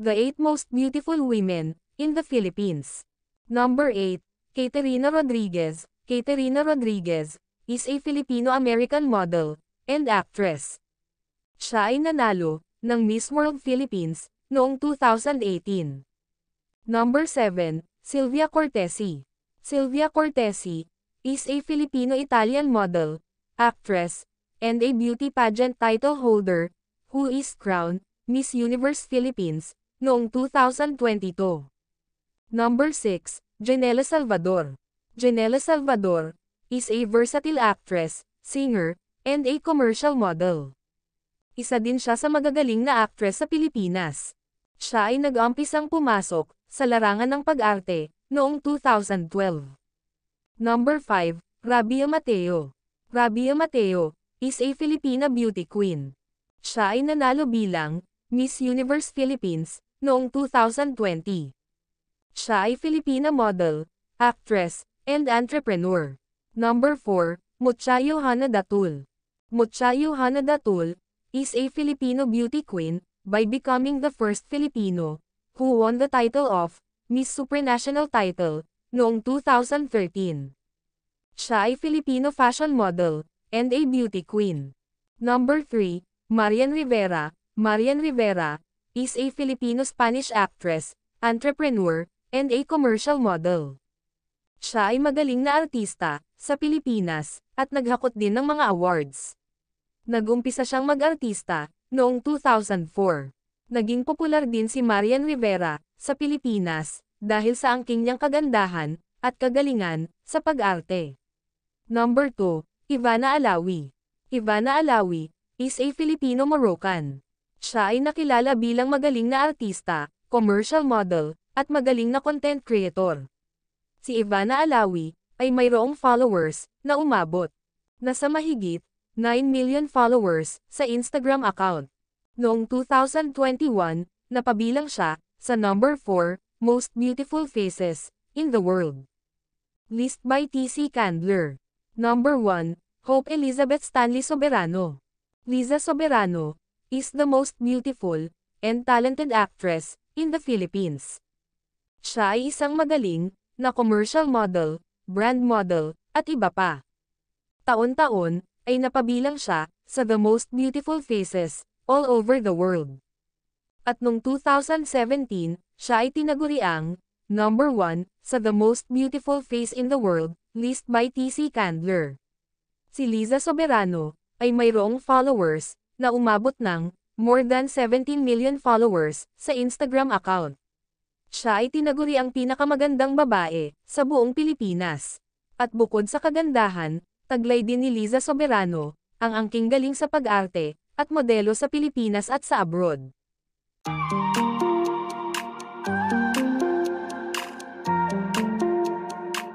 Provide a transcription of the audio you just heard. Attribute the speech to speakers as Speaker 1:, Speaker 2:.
Speaker 1: The 8 most beautiful women in the Philippines. Number 8, Caterina Rodriguez. Caterina Rodriguez is a Filipino-American model and actress. Siya ay nanalo ng Miss World Philippines noong 2018. Number 7, Sylvia Cortesi. Sylvia Cortesi is a Filipino-Italian model, actress, and a beauty pageant title holder who is crowned Miss Universe Philippines noong 2022. Number 6, Janela Salvador. Janela Salvador is a versatile actress, singer, and a commercial model. Isa din siya sa magagaling na actress sa Pilipinas. Siya ay nag-umpisang pumasok sa larangan ng pag-arte noong 2012. Number 5, Rabia Mateo. Rabia Mateo is a Filipina beauty queen. Siya ay nanalo bilang Miss Universe Philippines noong 2020. Siya ay Filipina model, actress, and entrepreneur. Number 4, Mucha Johanna Datul. Mucha Johanna Datul is a Filipino beauty queen by becoming the first Filipino who won the title of Miss Supranational title noong 2013. Siya ay Filipino fashion model and a beauty queen. Number 3, Marian Rivera. Marian Rivera is a Filipino-Spanish actress, entrepreneur, and a commercial model. Siya ay magaling na artista sa Pilipinas at naghakot din ng mga awards. Nag-umpisa siyang mag-artista noong 2004. Naging popular din si Marian Rivera sa Pilipinas dahil sa angking niyang kagandahan at kagalingan sa pag-arte. Number 2, Ivana Alawi. Ivana Alawi is a Filipino-Moroccan. Siya ay nakilala bilang magaling na artista, commercial model, at magaling na content creator. Si Ivana Alawi ay mayroong followers na umabot na sa mahigit 9 million followers sa Instagram account. Noong 2021, napabilang siya sa number 4 most beautiful faces in the world. List by TC Candler. Number 1, Hope Elizabeth Stanley Soberano. Liza Soberano is the most beautiful and talented actress in the Philippines. Siya ay isang magaling na commercial model, brand model, at iba pa. Taon-taon ay napabilang siya sa the most beautiful faces all over the world. At noong 2017, siya ay tinaguriang number 1 sa the most beautiful face in the world, list by TC Candler. Si Liza Soberano ay mayroong followers na umabot ng more than 17 million followers sa Instagram account. Siya ay tinaguri ang pinakamagandang babae sa buong Pilipinas. At bukod sa kagandahan, taglay din ni Liza Soberano ang angking galing sa pag-arte at modelo sa Pilipinas at sa abroad.